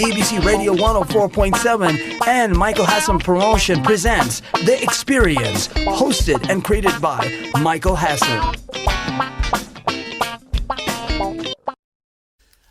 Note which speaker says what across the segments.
Speaker 1: EBC Radio 104.7 and Micheal Hassen Promotion presents The Xperience, hosted and created by Micheal Hassen.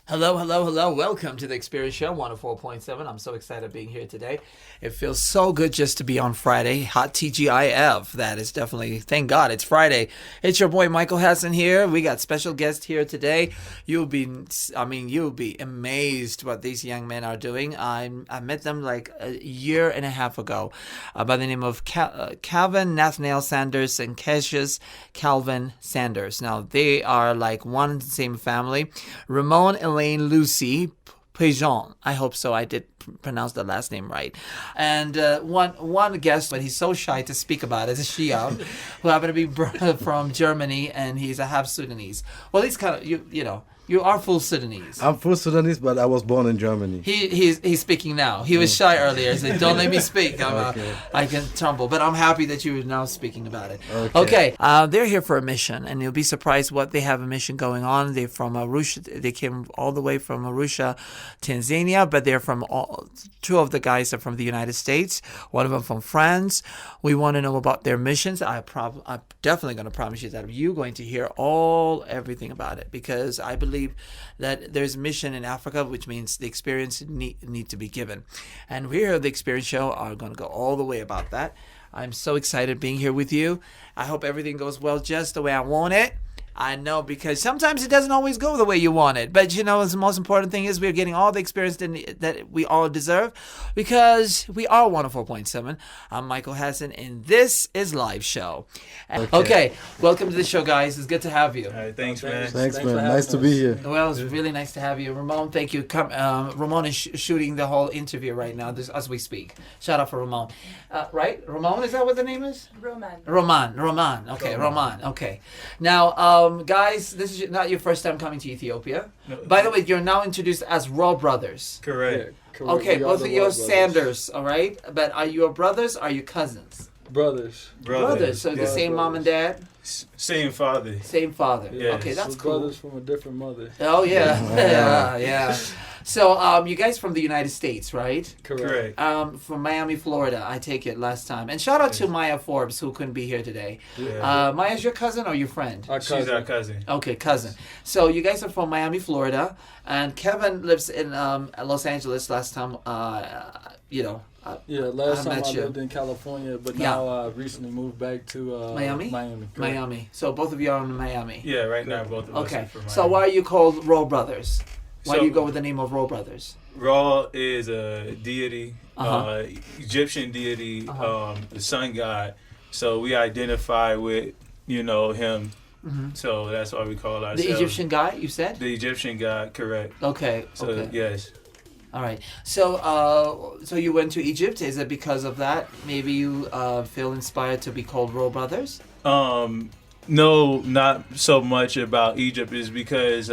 Speaker 1: Hello. Welcome to the Xxperience Show 104.7. I'm so excited being here today. It feels so good just to be on Friday. Hot TGIF. That is definitely, thank God it's Friday. It's your boy Micheal Hassen here. We got special guests here today. You'll be amazed what these young men are doing. I met them like a year and a half ago by the name of Calvin Nathaniel Sanders and Cassius Calvin Sanders. Now, they are like one and the same family. Romane and Lucy Pigeon. I hope so. I did pronounce the last name right. And one guest, but he's so shy to speak about it, is Chiab, who happened to be from Germany, and he's a half Sudanese. Well, he's kind of, you know, you are full Sudanese.
Speaker 2: I'm full Sudanese, but I was born in Germany.
Speaker 1: He's speaking now. He was shy earlier. He said, don't let me speak. Okay. I can tumble. But I'm happy that you are now speaking about it. Okay. They're here for a mission, and you'll be surprised what they have a mission going on. They're from Arusha. They came all the way from Arusha, Tanzania, but they're from two of the guys are from the United States, one of them from France. We want to know about their missions. I'm definitely going to promise you that you're going to hear everything about it, because I believe that there's a mission in Africa, which means the experience need to be given. And we here at the Xxperience Show are going to go all the way about that. I'm so excited being here with you. I hope everything goes well just the way I want it. I know, because sometimes it doesn't always go the way you want it. But, you know, the most important thing is we're getting all the experience that we all deserve, because we are 104.7. I'm Micheal Hassen, and this is Live Show. Okay, welcome to the show, guys. It's good to have you.
Speaker 3: All right, thanks, man.
Speaker 2: Thanks, man. Nice to be here.
Speaker 1: Well, it's really nice to have you. Ramon, thank you. Ramon is shooting the whole interview right now as we speak. Shout out for Ramon. Right? Ramon, is that what the name is? Romane. Okay, Romane. Okay. Now, guys, this is not your first time coming to Ethiopia. No. By the way, you're now introduced as Raw Brothers.
Speaker 3: Correct.
Speaker 2: Yeah,
Speaker 1: okay, both of you are Sanders, all right? But are you brothers or are you cousins?
Speaker 4: Brothers.
Speaker 1: So the same mom and dad?
Speaker 3: Same father.
Speaker 1: Yes. Okay, that's cool.
Speaker 4: Brothers from a different mother.
Speaker 1: Oh, yeah. yeah. So, you guys from the United States, right?
Speaker 3: Correct.
Speaker 1: From Miami, Florida, I take it last time. And shout out to Maya Forbes, who couldn't be here today.
Speaker 3: Yeah.
Speaker 1: Maya's your cousin or your friend?
Speaker 3: She's our cousin.
Speaker 1: Okay, cousin. So you guys are from Miami, Florida, and Kevin lives in Los Angeles last time,
Speaker 4: last time I lived in California, but now I recently moved back to
Speaker 1: Miami. So both of you are in Miami.
Speaker 3: Yeah, right now both of us are from Miami.
Speaker 1: So why are you called Raw Brothers? Why do you go with the name of Raw Brothers?
Speaker 3: Ra is a deity, Egyptian deity, the sun god. So we identify with, him. Mm-hmm. So that's why we call ourselves.
Speaker 1: The Egyptian god, you said?
Speaker 3: The Egyptian god, correct.
Speaker 1: Okay.
Speaker 3: Yes.
Speaker 1: All right. So you went to Egypt. Is it because of that? Maybe you feel inspired to be called Raw Brothers?
Speaker 3: No, not so much about Egypt. Is because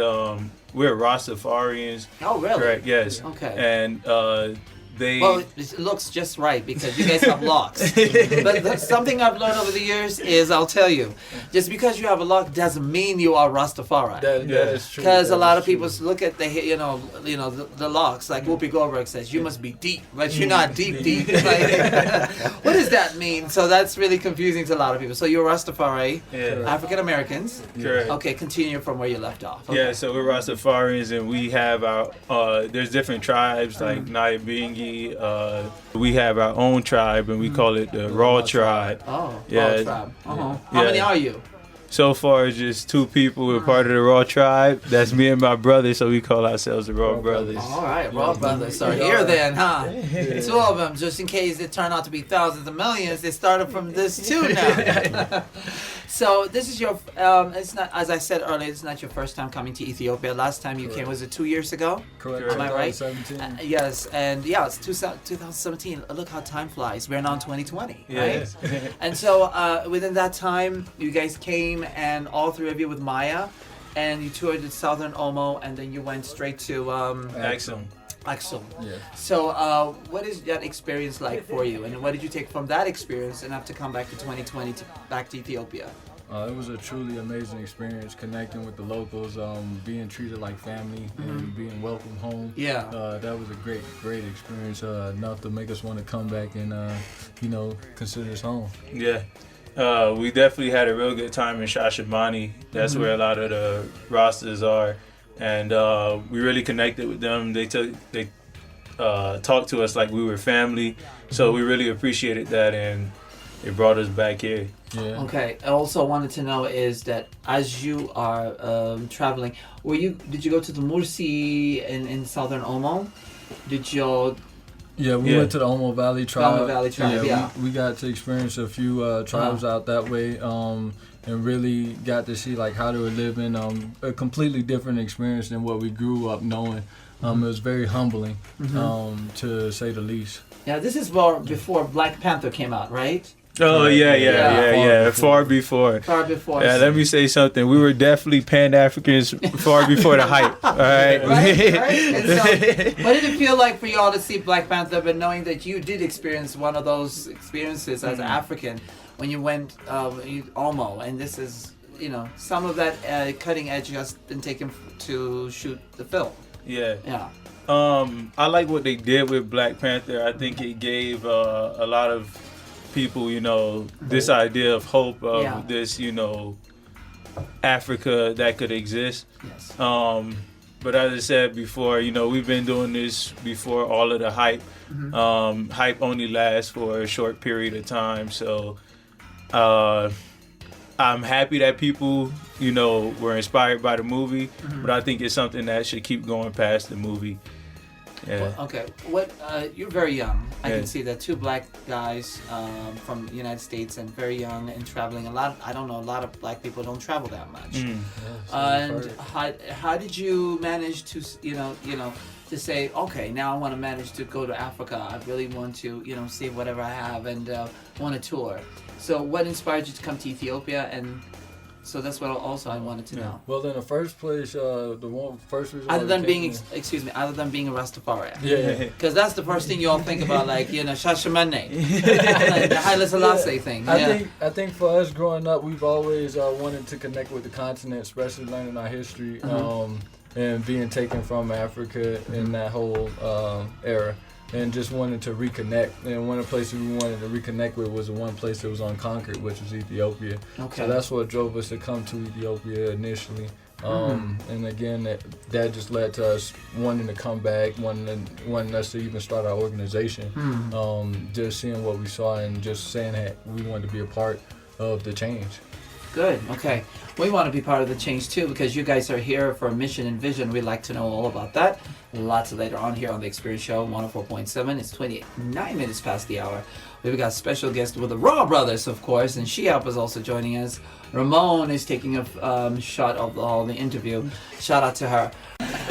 Speaker 3: we're Rastafarians.
Speaker 1: Oh, really?
Speaker 3: Correct. Yes.
Speaker 1: Okay.
Speaker 3: And
Speaker 1: well, it looks just right because you guys have locks. But something I've learned over the years is, I'll tell you, just because you have a lock doesn't mean you are Rastafari.
Speaker 4: That is true.
Speaker 1: Because a lot of people look at the locks, like Whoopi Goldberg says, you must be deep, but you're not deep. Like, what does that mean? So that's really confusing to a lot of people. So you're Rastafari, African Americans.
Speaker 3: Correct.
Speaker 1: Okay, continue from where you left off. Okay.
Speaker 3: Yeah, so we're Rastafarians, and we have our there's different tribes like Nyabingi. We have our own tribe, and we call it the Raw Tribe.
Speaker 1: Oh, Raw Tribe. How many are you?
Speaker 3: So far, it's just two people. We're part of the Raw Tribe. That's me and my brother, so we call ourselves the Raw Brothers.
Speaker 1: All right, Raw Brothers. So here then, huh? Two of them, just in case it turned out to be thousands of millions, they started from this too now. So this is your, it's not, as I said earlier, it's not your first time coming to Ethiopia. Last time you came, was it 2 years ago?
Speaker 4: Correct.
Speaker 1: Am I right?
Speaker 4: 2017.
Speaker 1: Yes, and it's 2017. Look how time flies. We're now in 2020, right? And so within that time, you guys came, and all three of you with Maya, and you toured the Southern Omo, and then you went straight to
Speaker 3: Axum.
Speaker 1: Yeah. So what is that experience like for you, and what did you take from that experience and have to come back to 2020 back to Ethiopia?
Speaker 4: It was a truly amazing experience, connecting with the locals, being treated like family, and being welcomed home.
Speaker 1: Yeah.
Speaker 4: That was a great experience, enough to make us want to come back and, consider this home.
Speaker 3: Yeah. We definitely had a real good time in Shashamani. That's where a lot of the rosters are. And we really connected with them. They talked to us like we were family. So we really appreciated that, and it brought us back here.
Speaker 4: Yeah.
Speaker 1: Okay. I also wanted to know is that as you are traveling, did you go to the Mursi in southern Omo? Did you?
Speaker 4: Yeah, we went to the Omo Valley tribe.
Speaker 1: Omo Valley tribe, yeah.
Speaker 4: We got to experience a few tribes out that way, and really got to see like how they were living. A completely different experience than what we grew up knowing. It was very humbling, to say the least.
Speaker 1: Yeah, this is before Black Panther came out, right?
Speaker 3: Oh, yeah. Far before. Yeah, let me say something. We were definitely Pan-Africans far before the hype. All right?
Speaker 1: Right. And so, what did it feel like for y'all to see Black Panther, but knowing that you did experience one of those experiences as an African when you went Omo, and this is, some of that cutting edge has been taken to shoot the film.
Speaker 3: Yeah.
Speaker 1: Yeah.
Speaker 3: I like what they did with Black Panther. I think it gave a lot of people, this idea of hope of this, Africa that could exist.
Speaker 1: Yes.
Speaker 3: But as I said before, we've been doing this before all of the hype. Hype only lasts for a short period of time. So I'm happy that people, were inspired by the movie, but I think it's something that should keep going past the movie. Yeah.
Speaker 1: Well, okay. You're very young. I can see that. Two black guys from the United States and very young and traveling a lot. I don't know. A lot of black people don't travel that much. And how did you manage to to say, okay, now I want to manage to go to Africa. I really want to see whatever I have and want to tour. So what inspired you to come to Ethiopia? And so that's what also I wanted to know.
Speaker 4: Well, in the first place, first reason.
Speaker 1: Other than being, other than being a Rastafarian.
Speaker 4: Yeah.
Speaker 1: Because that's the first thing you all think about, like, Shashamane. The Haile Selassie thing.
Speaker 4: I think for us growing up, we've always wanted to connect with the continent, especially learning our history, and being taken from Africa in that whole era. And just wanted to reconnect. And one of the places we wanted to reconnect with was the one place that was unconquered, which was Ethiopia. Okay. So that's what drove us to come to Ethiopia initially. And again, that just led to us wanting to come back, wanting us to even start our organization. Just seeing what we saw and just saying that we wanted to be a part of the change.
Speaker 1: Good. Okay. We want to be part of the change too, because you guys are here for a mission and vision. We'd like to know all about that. Lots later on here on the Xperience Show, 104.7. It's 29 minutes past the hour. We've got special guest with the Raw Brothers, of course, and Chiab is also joining us. Ramon is taking a shot of all the interview. Shout out to her.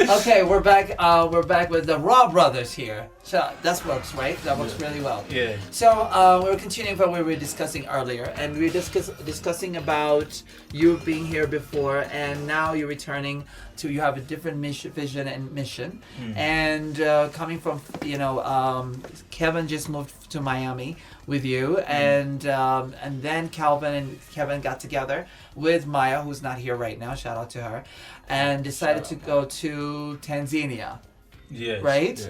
Speaker 1: Okay, we're back. We're back with the Raw Brothers here. So that works, right? That works really well.
Speaker 3: Yeah.
Speaker 1: So we're continuing from what we were discussing earlier, and we were discussing about you being here before, and now you're returning to. You have a different vision and mission, and coming from Kevin just moved to Miami with you, and then Calvin and Kevin got together with Maya, who's not here right now. Shout out to her, and decided to go to Tanzania.
Speaker 3: Yes.
Speaker 1: Right?
Speaker 3: Yes.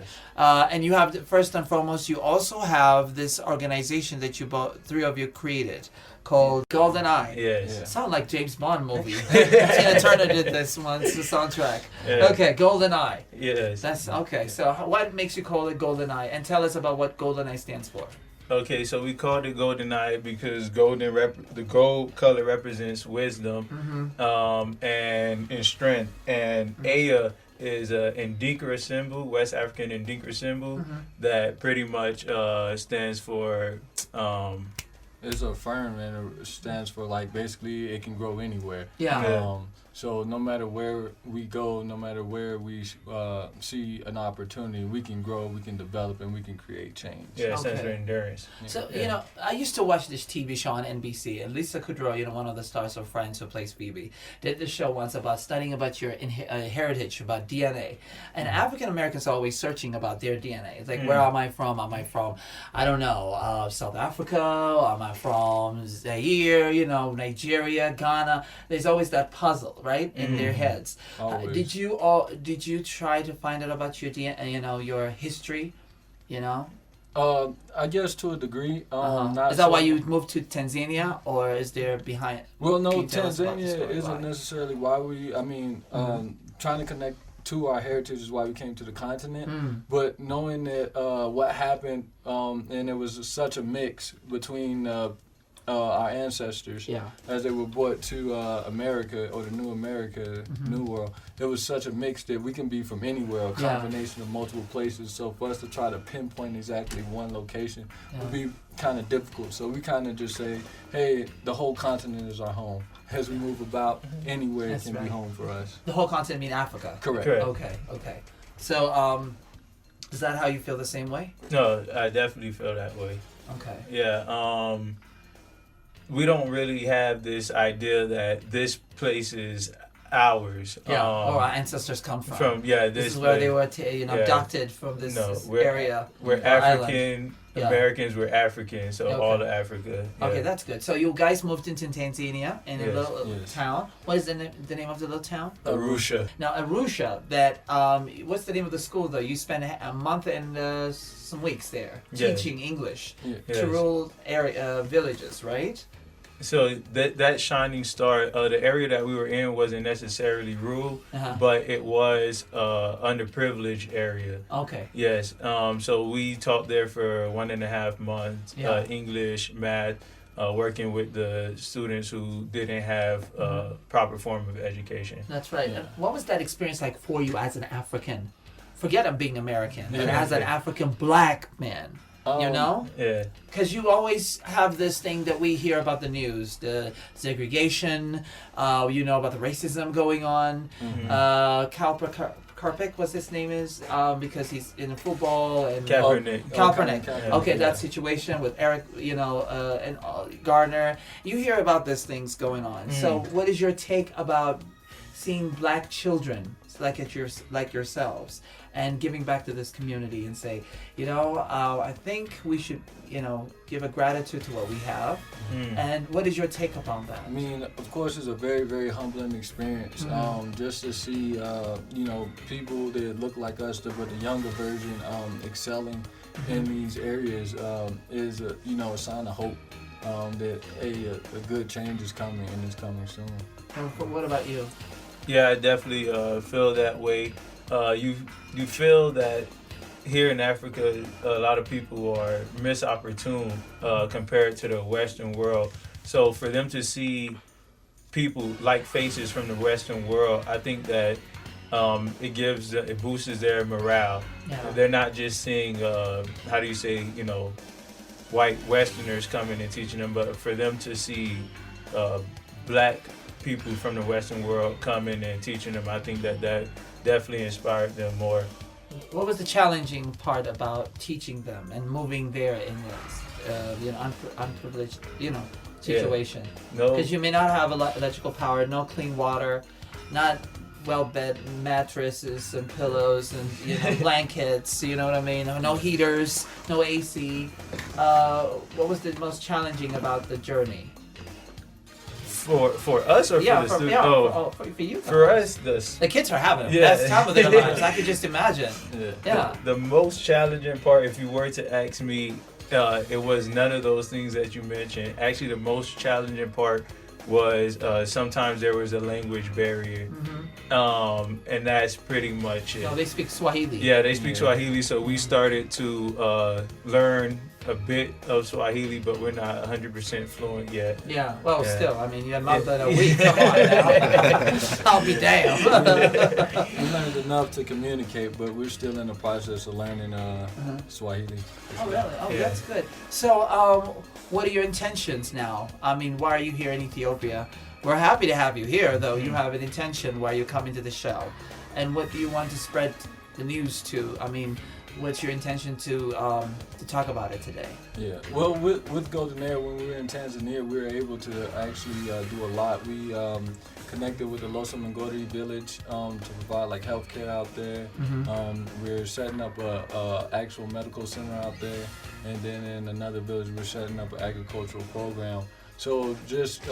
Speaker 1: And you have, first and foremost, you also have this organization that three of you created called Golden Eye.
Speaker 3: Yes. Yeah.
Speaker 1: Sound like James Bond movie. Tina Turner did this once, the soundtrack. Yeah. Okay, Golden Eye.
Speaker 3: Yes.
Speaker 1: That's okay. So what makes you call it Golden Eye? And tell us about what Golden Eye stands for.
Speaker 3: Okay, so we called it Golden Eye because the gold color represents wisdom, and strength, and Aya is an Ndinkra symbol, West African Ndinkra symbol, that pretty much stands for...
Speaker 4: it's a firm, and it stands for, like, basically it can grow anywhere.
Speaker 1: Yeah.
Speaker 4: So no matter where we go, no matter where we see an opportunity, we can grow, we can develop, and we can create change.
Speaker 3: Yeah, sense of endurance.
Speaker 1: So, I used to watch this TV show on NBC, and Lisa Kudrow, one of the stars of Friends who plays Phoebe, did this show once about studying about your heritage, about DNA. And African Americans are always searching about their DNA. It's like, where am I from? Am I from, I don't know, South Africa? Am I from Zaire, Nigeria, Ghana? There's always that puzzle, right, in their heads. Did you try to find out about your DNA, your history,
Speaker 4: I guess to a degree.
Speaker 1: Is that why you moved to Tanzania, or is there behind?
Speaker 4: Well, no, Tanzania isn't necessarily why we. Trying to connect to our heritage is why we came to the continent. But knowing that what happened, and it was such a mix between our ancestors as they were brought to America, or the new America, New World. It was such a mix that we can be from anywhere, a combination of multiple places. So for us to try to pinpoint exactly one location would be kind of difficult. So we kind of just say, hey, the whole continent is our home. As we move about, anywhere can be home for us.
Speaker 1: The whole continent mean Africa?
Speaker 4: Correct.
Speaker 1: Okay. So is that how you feel the same way?
Speaker 3: No, I definitely feel that way.
Speaker 1: Okay.
Speaker 3: Yeah. We don't really have this idea that this place is ours.
Speaker 1: Or our ancestors come from.
Speaker 3: This
Speaker 1: is where they were abducted from this area.
Speaker 3: We're African Americans, we're African, so all of Africa. Yeah.
Speaker 1: Okay, that's good. So you guys moved into Tanzania in a little town. What is the name of the little town?
Speaker 3: Arusha.
Speaker 1: Now Arusha, what's the name of the school though? You spent a month and some weeks there teaching English to rural area villages, right?
Speaker 3: So that shining star, the area that we were in wasn't necessarily rural, but it was underprivileged area.
Speaker 1: Okay.
Speaker 3: Yes. So we taught there for 1.5 months, English, math, working with the students who didn't have proper form of education.
Speaker 1: That's right. And what was that experience like for you as an African? Forget I'm being American, but as an African black man.
Speaker 3: Yeah.
Speaker 1: Because you always have this thing that we hear about the news, the segregation, about the racism going on. Karpik, what's his name is, because he's in football. And Kaepernick. Okay, that situation with Eric, and Gardner. You hear about these things going on. So what is your take about seeing black children like yourselves and giving back to this community and say, I think we should, give a gratitude to what we have. And what is your take upon that?
Speaker 4: I mean, of course, it's a very, very humbling experience. Just to see, people that look like us, but the younger version, excelling in these areas is, a sign of hope that a good change is coming, and it's coming soon.
Speaker 1: What about you?
Speaker 3: Yeah, I definitely feel that way. You feel that here in Africa, a lot of people are misopportune compared to the Western world. So for them to see people like faces from the Western world, I think that it boosts their morale. Yeah. They're not just seeing white Westerners coming and teaching them, but for them to see black people from the Western world coming and teaching them, I think that definitely inspired them more.
Speaker 1: What was the challenging part about teaching them and moving there in this, unprivileged, situation? Because you may not have electrical power, no clean water, not well-bed mattresses and pillows and blankets. You know what I mean? No heaters, no AC. What was the most challenging about the journey?
Speaker 3: For us or for the students?
Speaker 1: For you.
Speaker 3: For us,
Speaker 1: the kids are having the best time of their lives. I could just imagine. Yeah.
Speaker 3: The most challenging part, if you were to ask me, it was none of those things that you mentioned. Actually, the most challenging part was sometimes there was a language barrier, and that's pretty much it.
Speaker 1: No, they speak Swahili.
Speaker 3: Yeah, they speak Swahili, so we started to learn a bit of Swahili, but we're not 100% fluent yet.
Speaker 1: Yeah, well, still, I mean, you're not done a week. Come on now. I'll be damned.
Speaker 4: We learned enough to communicate, but we're still in the process of learning Swahili.
Speaker 1: Oh, really? Oh, that's good. So, what are your intentions now? I mean, why are you here in Ethiopia? we're happy to have you here, though you have an intention why you're coming to the show. And what do you want to spread the news to? I mean, what's your intention to talk about it today?
Speaker 4: Yeah, well, with Golden Air, when we were in Tanzania, we were able to actually do a lot. We connected with the Losa Mangori village to provide like healthcare out there. We're setting up a actual medical center out there, and then in another village, we're setting up an agricultural program. So just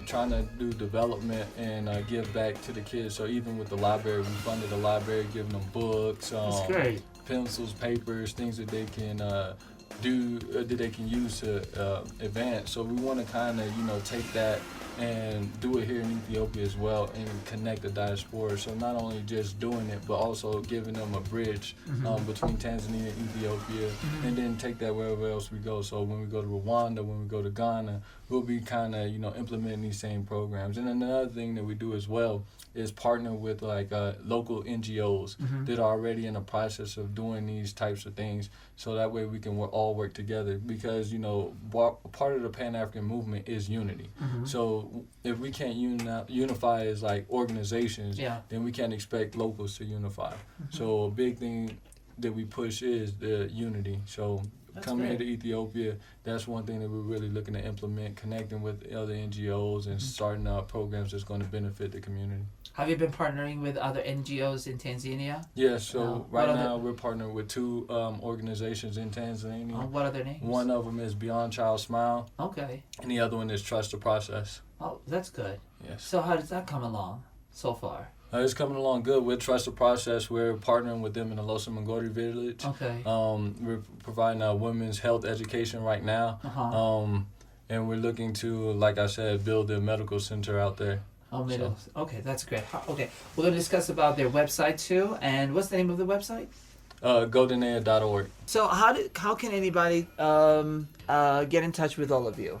Speaker 4: trying to do development and give back to the kids. So even with the library, we funded a library, giving them books,
Speaker 1: That's great.
Speaker 4: pencils, papers, things that they can that they can use to advance. So we want to kind of take that and do it here in Ethiopia as well and connect the diaspora. So not only just doing it, but also giving them a bridge between Tanzania and Ethiopia, and then take that wherever else we go. So when we go to Rwanda, when we go to Ghana, we'll be kind of implementing these same programs. And another thing that we do as well is partner with like local NGOs that are already in the process of doing these types of things, so that way we can all work together, because part of the Pan-African movement is unity. So if we can't unify as like organizations, then we can't expect locals to unify. So a big thing that we push is the unity. So coming here to Ethiopia, that's one thing that we're really looking to implement, connecting with other NGOs and starting out programs that's going to benefit the community.
Speaker 1: Have you been partnering with other NGOs in Tanzania?
Speaker 4: Yeah, so right now we're partnering with two organizations in Tanzania.
Speaker 1: What are their names?
Speaker 4: One of them is Beyond Child Smile.
Speaker 1: Okay.
Speaker 4: And the other one is Trust the Process.
Speaker 1: Oh, that's good.
Speaker 4: Yes.
Speaker 1: So how does that come along so far?
Speaker 4: It's coming along good. With Trust the Process, we're partnering with them in the Losa Mangori village.
Speaker 1: Okay.
Speaker 4: We're providing women's health education right now. And we're looking to, like I said, build a medical center out there.
Speaker 1: Okay, that's great. Okay, we're going to discuss about their website too. And what's the name of the website?
Speaker 4: goldenair.org.
Speaker 1: So how can anybody get in touch with all of you?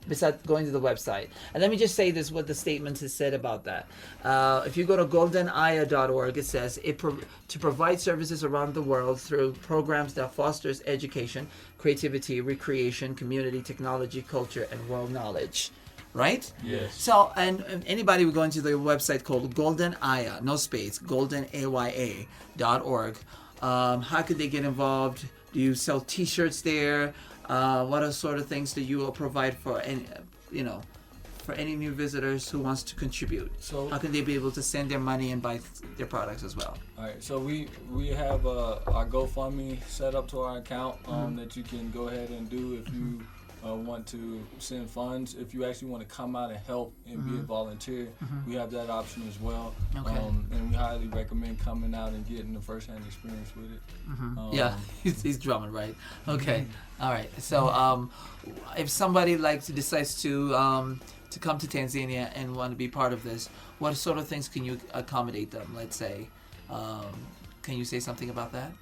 Speaker 1: Besides going to the website. And let me just say this, what the statement has said about that. If you go to goldenaya.org, it says, to provide services around the world through programs that fosters education, creativity, recreation, community, technology, culture, and world knowledge. Right?
Speaker 4: Yes.
Speaker 1: So, and anybody would go into the website called Golden Aya, no space, goldenaya.org. How could they get involved? Do you sell T-shirts there? What are sort of things that you will provide for any, for any new visitors who wants to contribute? So how can they be able to send their money and buy their products as well?
Speaker 4: All right. So we have our GoFundMe set up to our account that you can go ahead and do if you want to send funds. If you actually want to come out and help and be a volunteer, we have that option as well.
Speaker 1: Okay.
Speaker 4: And we highly recommend coming out and getting the first-hand experience with it.
Speaker 1: Yeah, he's drumming, right? Okay. All right. So if somebody decides to come to Tanzania and want to be part of this, what sort of things can you accommodate them? Let's say, can you say something about that?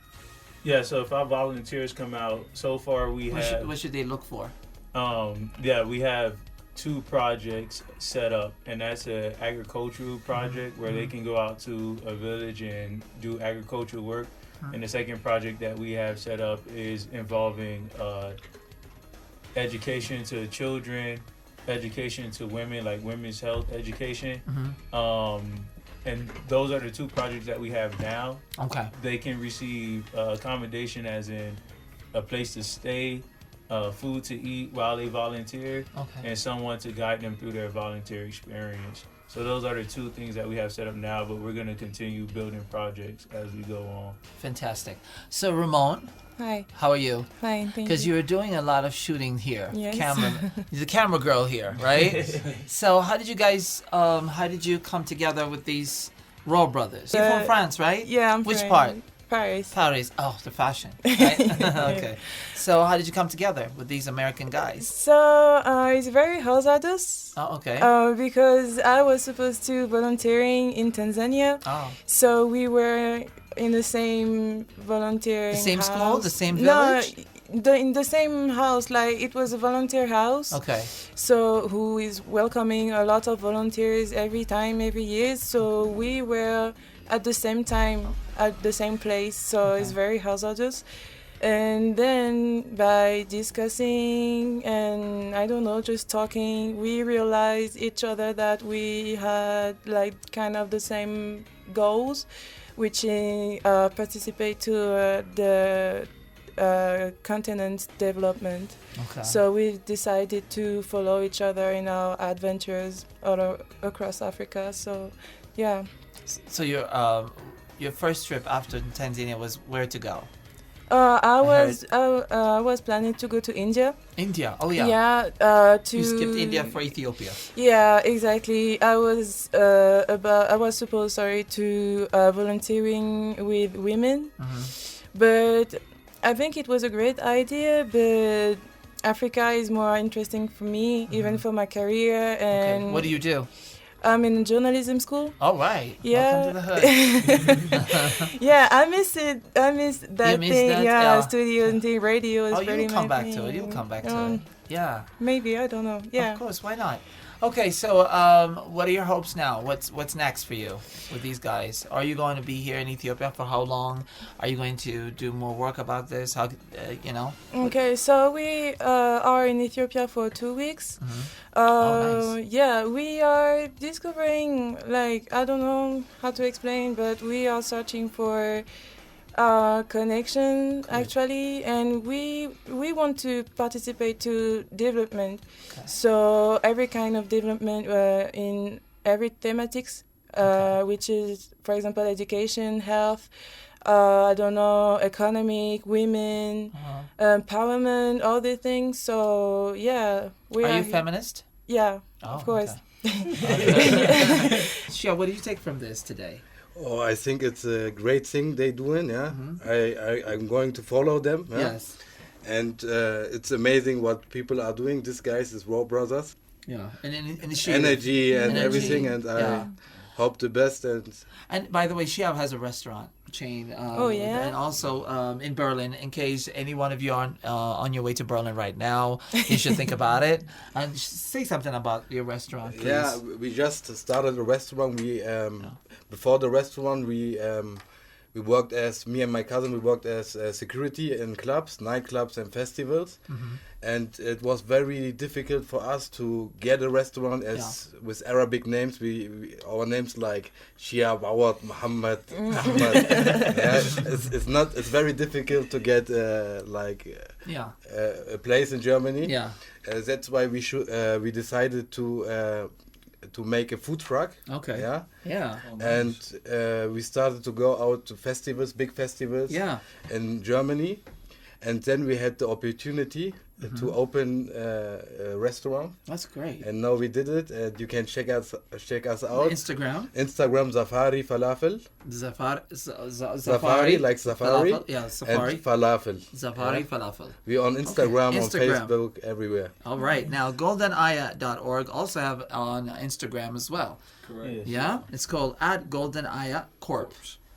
Speaker 3: Yeah, so if our volunteers come out, so far
Speaker 1: what should they look for?
Speaker 3: We have 2 projects set up, and that's an agricultural project where they can go out to a village and do agricultural work. And the second project that we have set up is involving education to children, education to women, like women's health education. And those are the 2 projects that we have now.
Speaker 1: Okay.
Speaker 3: They can receive accommodation, as in a place to stay, food to eat while they volunteer, and someone to guide them through their volunteer experience. So those are the 2 things that we have set up now, but we're going to continue building projects as we go on.
Speaker 1: Fantastic. So Romane.
Speaker 5: Hi.
Speaker 1: How are you?
Speaker 5: Fine, thank you.
Speaker 1: Because you were doing a lot of shooting here.
Speaker 5: Yes.
Speaker 1: You're the camera girl here, right? So how did you guys, how did you come together with these Raw brothers? You're from France, right?
Speaker 5: Yeah, I'm
Speaker 1: Which
Speaker 5: from
Speaker 1: part?
Speaker 5: Paris.
Speaker 1: Paris. Oh, the fashion. Right? Okay. So how did you come together with these American guys?
Speaker 5: So it's very hazardous.
Speaker 1: Oh, okay.
Speaker 5: Because I was supposed to volunteering in Tanzania.
Speaker 1: Oh.
Speaker 5: So we were in the same volunteering
Speaker 1: The same
Speaker 5: house.
Speaker 1: school? The same village?
Speaker 5: No, in the same house. Like it was a volunteer house.
Speaker 1: Okay.
Speaker 5: So who is welcoming a lot of volunteers every year. So we were at the same time at the same place. So it's very hazardous. And then by discussing and I don't know, just talking, we realized each other that we had like kind of the same goals, which is participate to the continent's development.
Speaker 1: Okay.
Speaker 5: So we decided to follow each other in our adventures all across Africa. So, yeah.
Speaker 1: So your first trip after Tanzania was where to go?
Speaker 5: I was planning to go to India.
Speaker 1: India. Oh yeah.
Speaker 5: Yeah.
Speaker 1: You skipped India for Ethiopia.
Speaker 5: Yeah, exactly. I was supposed to volunteering with women, but I think it was a great idea. But Africa is more interesting for me, even for my career. And
Speaker 1: Okay. What do you do?
Speaker 5: I'm in journalism school.
Speaker 1: All right.
Speaker 5: Yeah.
Speaker 1: Welcome to the hood.
Speaker 5: Yeah, I miss it. I miss that
Speaker 1: miss
Speaker 5: thing.
Speaker 1: that?
Speaker 5: Yeah,
Speaker 1: Yeah.
Speaker 5: studio and thing. Radio is
Speaker 1: Oh,
Speaker 5: really
Speaker 1: you'll come
Speaker 5: my
Speaker 1: back
Speaker 5: thing.
Speaker 1: to it. You'll come back to it. Yeah.
Speaker 5: Maybe, I don't know. Yeah.
Speaker 1: Of course. Why not? Okay. So, what are your hopes now? What's next for you with these guys? Are you going to be here in Ethiopia for how long? Are you going to do more work about this? How you know?
Speaker 5: Okay, so we are in Ethiopia for 2 weeks.
Speaker 1: Oh, nice.
Speaker 5: Yeah, we are discovering, like, I don't know how to explain, but we are searching for connection actually, and we want to participate to development.
Speaker 1: Okay.
Speaker 5: So every kind of development in every thematics, which is, for example, education, health, I don't know, economic, women, empowerment, all the things. So yeah, we
Speaker 1: Are you feminist?
Speaker 5: Yeah,
Speaker 1: Oh,
Speaker 5: of course.
Speaker 1: Shia, what did you take from this today?
Speaker 2: Oh, I think it's a great thing they doing. Yeah, I'm going to follow them. Yeah?
Speaker 1: Yes.
Speaker 2: And it's amazing what people are doing. These guys is Raw Brothers.
Speaker 1: Yeah. And
Speaker 2: Energy and
Speaker 1: Energy,
Speaker 2: everything, and
Speaker 1: yeah.
Speaker 2: I hope the best.
Speaker 1: And by the way, Chiab has a restaurant chain.
Speaker 5: Oh, yeah?
Speaker 1: And also in Berlin, in case any one of you are on your way to Berlin right now, you should think about it. And say something about your restaurant, please.
Speaker 2: Yeah, we just started a restaurant. We before the restaurant we worked as me and my cousin. We worked as security in clubs, nightclubs, and festivals. And it was very difficult for us to get a restaurant with Arabic names. We our names like Shia, Awad, Muhammad, Ahmad. It's very difficult to get a place in Germany.
Speaker 1: Yeah.
Speaker 2: That's why we decided to make a food truck.
Speaker 1: Okay.
Speaker 2: Yeah.
Speaker 1: Yeah.
Speaker 4: Oh, nice.
Speaker 2: And we started to go out to festivals, big festivals.
Speaker 1: Yeah.
Speaker 2: In Germany, and then we had the opportunity to open a restaurant.
Speaker 1: That's great.
Speaker 2: And now we did it, and you can check us out.
Speaker 1: Instagram.
Speaker 2: Instagram Safari Falafel.
Speaker 1: Safari
Speaker 2: like Safari.
Speaker 1: Falafel. Yeah, Safari.
Speaker 2: And Falafel.
Speaker 1: Safari Falafel.
Speaker 2: We on Instagram, on
Speaker 1: Instagram.
Speaker 2: Facebook, everywhere.
Speaker 1: All right. Now, goldenaya.org also have on Instagram as well.
Speaker 4: Correct.
Speaker 1: Yeah? It's called @goldenaya Corp.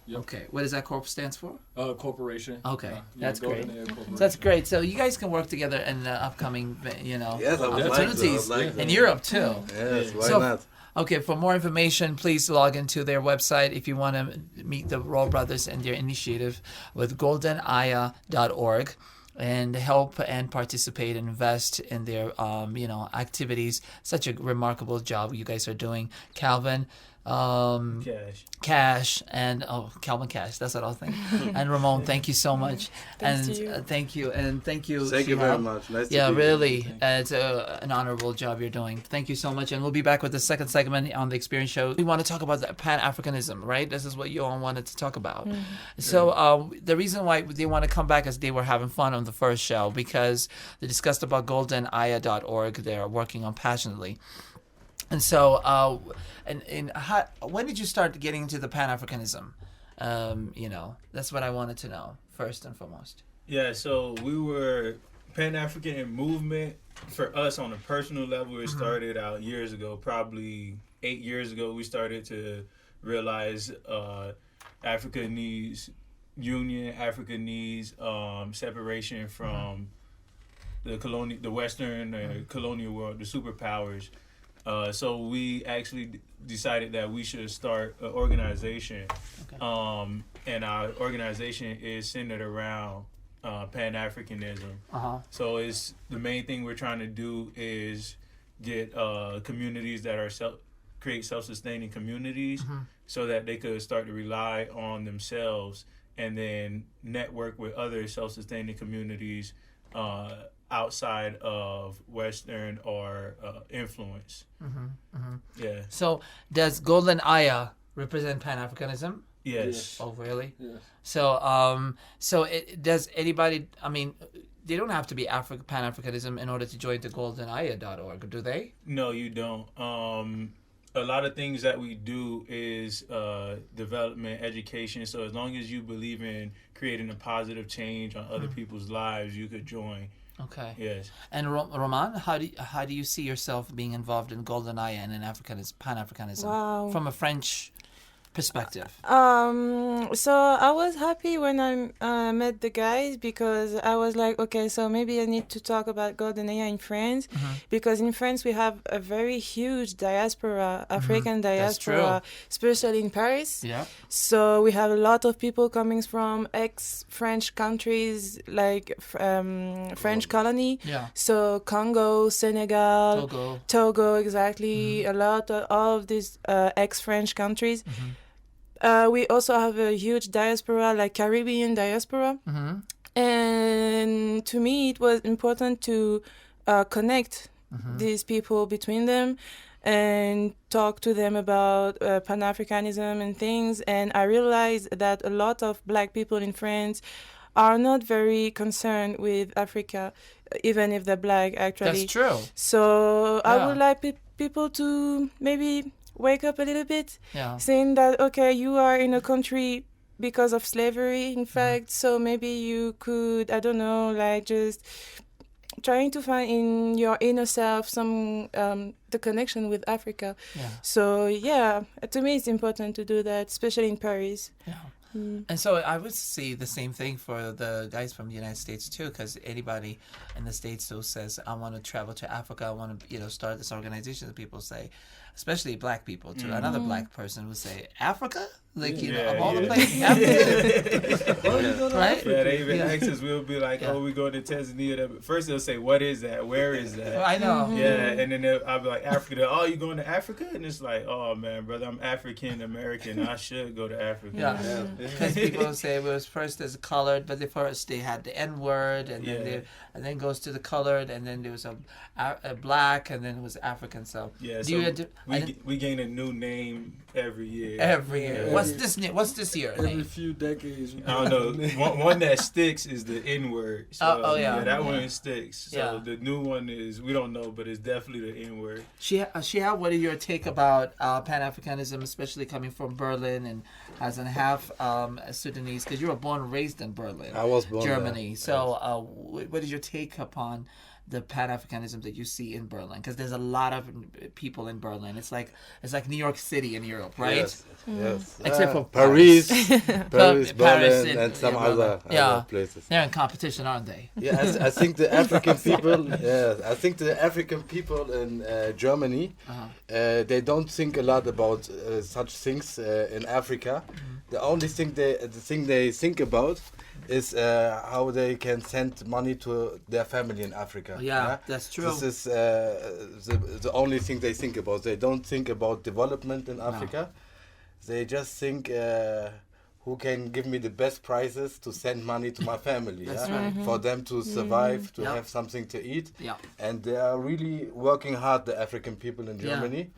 Speaker 4: Yep.
Speaker 1: Okay. What does that corp stands for?
Speaker 4: Corporation.
Speaker 1: Okay. That's
Speaker 4: Golden
Speaker 1: great.
Speaker 4: Age Corporation.
Speaker 1: So that's great. So you guys can work together in the upcoming,
Speaker 2: Yes, I would like
Speaker 1: opportunities
Speaker 2: that. I would like
Speaker 1: in
Speaker 2: that.
Speaker 1: Europe too.
Speaker 2: Yes, why
Speaker 1: So-
Speaker 2: not?
Speaker 1: Okay, for more information, please log into their website if you want to meet the Raw Brothers and their initiative with goldenaya.org and help and participate and invest in their activities. Such a remarkable job you guys are doing. Calvin, Cash, and Calvin Cash, that's what I was thinking. And Ramon, thank you so much.
Speaker 5: Thanks
Speaker 1: and
Speaker 5: to you.
Speaker 1: Thank you.
Speaker 2: Thank you
Speaker 1: Shihab.
Speaker 2: very much. Nice to
Speaker 1: Yeah,
Speaker 2: be
Speaker 1: really.
Speaker 2: here.
Speaker 1: It's an honorable job you're doing. Thank you so much. And we'll be back with the second segment on the Xperience Show. We want to talk about the Pan-Africanism, right? This is what you all wanted to talk about. So the reason why they want to come back is they were having fun on the first show because they discussed about goldenaya.org. They're working on passionately. And so, when did you start getting into the Pan-Africanism? That's what I wanted to know, first and foremost.
Speaker 3: Yeah, so we were Pan-African movement for us on a personal level. It started out years ago, probably 8 years ago. We started to realize Africa needs union. Africa needs separation from the Western colonial world, the superpowers. So we actually decided that we should start an organization.
Speaker 1: Okay.
Speaker 3: And our organization is centered around Pan-Africanism. So it's the main thing we're trying to do is get communities that are create self-sustaining communities so that they could start to rely on themselves and then network with other self-sustaining communities outside of Western or influence. Yeah.
Speaker 1: So does Golden Aya represent Pan-Africanism?
Speaker 3: Yes.
Speaker 1: Oh, really?
Speaker 4: Yes.
Speaker 1: So, does anybody? I mean, they don't have to be Pan-Africanism in order to join the GoldenAya.org, do they?
Speaker 3: No, you don't. A lot of things that we do is development, education. So as long as you believe in creating a positive change on other people's lives, you could join.
Speaker 1: Okay.
Speaker 3: Yes.
Speaker 1: And Romane, how do you see yourself being involved in Golden Aya and in Pan-Africanism
Speaker 5: Wow.
Speaker 1: from a French perspective?
Speaker 5: So I was happy when I met the guys because I was like, okay, so maybe I need to talk about Golden Aya in France because in France we have a very huge diaspora, African diaspora, especially in Paris.
Speaker 1: Yeah.
Speaker 5: So we have a lot of people coming from ex-French countries like French colony.
Speaker 1: Yeah.
Speaker 5: So Congo, Senegal, Togo, exactly. A lot of these ex-French countries. We also have a huge diaspora, like Caribbean diaspora. And to me, it was important to connect these people between them and talk to them about Pan-Africanism and things. And I realized that a lot of Black people in France are not very concerned with Africa, even if they're Black, actually.
Speaker 1: That's true.
Speaker 5: So I would like people to maybe wake up a little bit, saying that, okay, you are in a country because of slavery, in fact, so maybe you could, I don't know, like just trying to find in your inner self some the connection with Africa. So to me it's important to do that, especially in Paris.
Speaker 1: And so I would see the same thing for the guys from the United States too, because anybody in the States who says, I want to travel to Africa, I want to start this organization, people say, especially Black people too, another Black person would say, Africa? Like, of all the places, Africa. Right?
Speaker 3: Yeah, they even ask us, we'll be like, we're going to Tanzania. First they'll say, what is that? Where is that?
Speaker 1: I know.
Speaker 3: Yeah, and then I'll be like, Africa. Oh, you going to Africa? And it's like, oh, man, brother, I'm African American. I should go to Africa.
Speaker 1: Yeah, because people say it was first as colored, but first they had the N-word, and then goes to the colored, and then there was a Black, and then it was African. So
Speaker 3: we gain a new name every year.
Speaker 1: Every year. What's this year?
Speaker 4: Every few decades.
Speaker 3: I don't know. One that sticks is the N-word. So, that one sticks. So the new one is, we don't know, but it's definitely the N-word.
Speaker 1: Chiab, what are your take about Pan-Africanism, especially coming from Berlin and as a half Sudanese? Because you were born and raised in Berlin.
Speaker 2: I was born
Speaker 1: Germany.
Speaker 2: there.
Speaker 1: So what is your take upon the Pan-Africanism that you see in Berlin? Because there's a lot of people in Berlin. It's like New York City in Europe, right?
Speaker 2: Yes.
Speaker 1: Except for
Speaker 2: Paris,
Speaker 1: Paris,
Speaker 2: Berlin, and some other places.
Speaker 1: They're in competition, aren't they?
Speaker 2: Yeah, I think the African people. I think the African people in Germany, they don't think a lot about such things in Africa. The only thing they think about is how they can send money to their family in Africa.
Speaker 1: Yeah, that's true.
Speaker 2: This is the only thing they think about. They don't think about development in Africa. They just think who can give me the best prices to send money to my family, for them to survive, to have something to eat. And they are really working hard, the African people in Germany,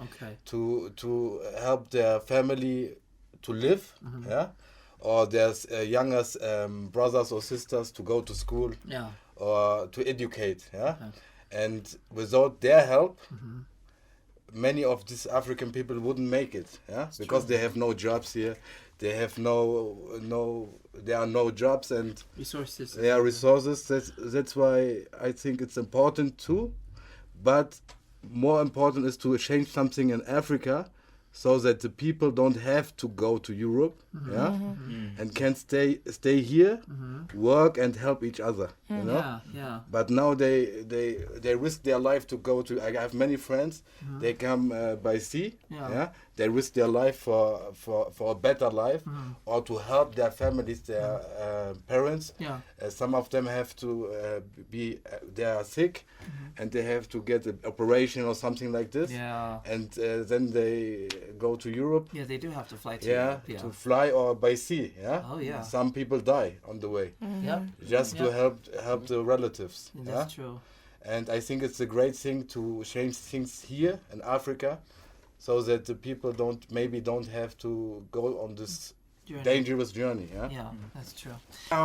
Speaker 2: to help their family to live. Or there's younger brothers or sisters to go to school or to educate. And without their help, many of these African people wouldn't make it. Because they have no jobs here. They have there are no jobs and
Speaker 1: resources.
Speaker 2: There are resources. That's why I think it's important too. But more important is to change something in Africa, so that the people don't have to go to Europe, and can stay here, work and help each other, you know. But now they risk their life to go to. I have many friends. They come by sea, they risk their life for a better life, or to help their families, their parents.
Speaker 1: Yeah.
Speaker 2: Some of them have to they are sick, and they have to get an operation or something like this.
Speaker 1: Yeah.
Speaker 2: And then they go to Europe.
Speaker 1: Yeah, they do have to fly to
Speaker 2: Yeah,
Speaker 1: Europe. Yeah.
Speaker 2: to fly or by sea. Yeah.
Speaker 1: Oh, yeah.
Speaker 2: Some people die on the way,
Speaker 1: Yep.
Speaker 2: just to help the relatives.
Speaker 1: That's true.
Speaker 2: And I think it's a great thing to change things here in Africa, so that the people don't have to go on this dangerous journey. Yeah.
Speaker 1: Yeah, that's true.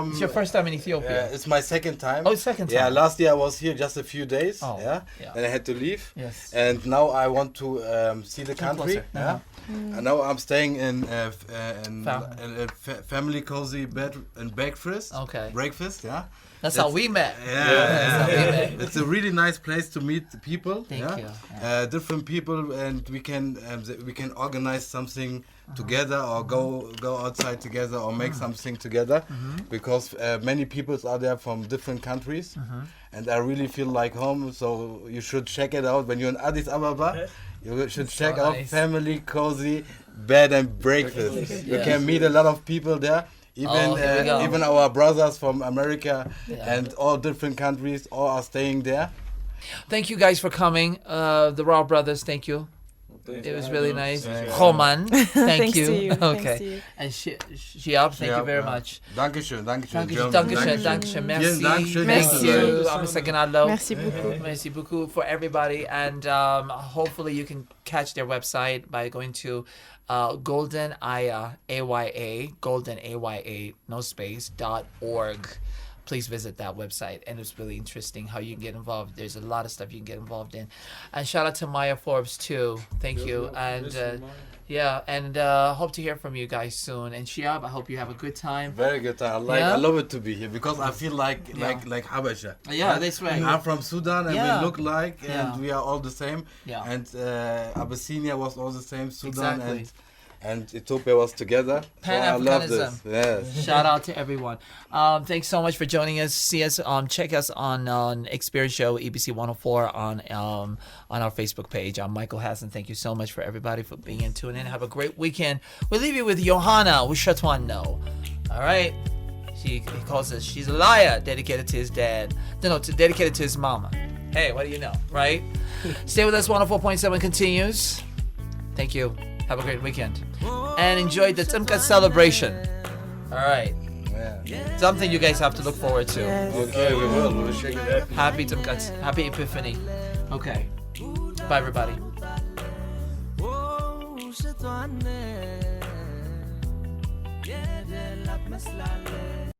Speaker 1: It's your first time in Ethiopia.
Speaker 2: It's my second time.
Speaker 1: Oh, second time.
Speaker 2: Yeah, last year I was here just a few days.
Speaker 1: Oh,
Speaker 2: yeah.
Speaker 1: yeah.
Speaker 2: Then I had to leave.
Speaker 1: Yes.
Speaker 2: And now I want to see the country.
Speaker 1: closer.
Speaker 2: Yeah. And now I'm staying in a family cozy bed and breakfast.
Speaker 1: Okay.
Speaker 2: Breakfast. Yeah.
Speaker 1: That's how we met.
Speaker 2: Yeah. It's a really nice place to meet the people.
Speaker 1: Thank you.
Speaker 2: Different people, and we can organize something together, or go outside together, or make something together, because many people are there from different countries, and I really feel like home. So you should check it out when you're in Addis Ababa. You should check out Family Cozy Bed and Breakfast. You can meet a lot of people there. Even our brothers from America and all different countries, all are staying there.
Speaker 1: Thank you guys for coming. The Raw Brothers, thank you. It was really nice. Romane, thank you.
Speaker 5: To you.
Speaker 1: Okay.
Speaker 5: Thanks to you.
Speaker 1: And Chiab, thank you very much.
Speaker 2: Dankeschön.
Speaker 1: Dankeschön.
Speaker 2: Vielen
Speaker 1: Merci.
Speaker 2: Dank, schön,
Speaker 1: Thank
Speaker 2: dass
Speaker 1: you.
Speaker 2: du
Speaker 1: Amisaganalo.
Speaker 5: Merci beaucoup.
Speaker 1: Merci beaucoup for everybody. And hopefully you can catch their website by going to Golden Aya, AYA, Golden AYA, no space, .org. Please visit that website, and it's really interesting how you can get involved. There's a lot of stuff you can get involved in. And shout out to Maya Forbes too. Thank you. And hope to hear from you guys soon. And Chiab, I hope you have a good time.
Speaker 2: Very good time. I love it to be here, because I feel like Habesha.
Speaker 1: Yeah, that's right.
Speaker 2: I'm from Sudan, and we look like, and we are all the same.
Speaker 1: Yeah.
Speaker 2: And Abyssinia was all the same. Sudan
Speaker 1: Exactly.
Speaker 2: and Ethiopia was together.
Speaker 1: Pan-Africanism.
Speaker 2: So I love this. Yes.
Speaker 1: Shout out to everyone. Thanks so much for joining us. See us. Check us on Xperience Show EBC 104 on our Facebook page. I'm Micheal Hassen. Thank you so much for everybody for being in. Tune in. Have a great weekend. We'll leave you with Johanna Wishatwano. All right. He calls us. She's a liar. Dedicated to his dad. No, dedicated to his mama. Hey, what do you know, right? Stay with us. 104.7 continues. Thank you. Have a great weekend. And enjoy the Tumka celebration. All right.
Speaker 2: Yeah.
Speaker 1: Something you guys have to look forward to.
Speaker 5: Yes.
Speaker 2: Okay, we will. We'll shake it up.
Speaker 1: Happy Tumka. Happy Epiphany. Okay. Bye, everybody.
Speaker 6: شطوانة يا دلك مسلالة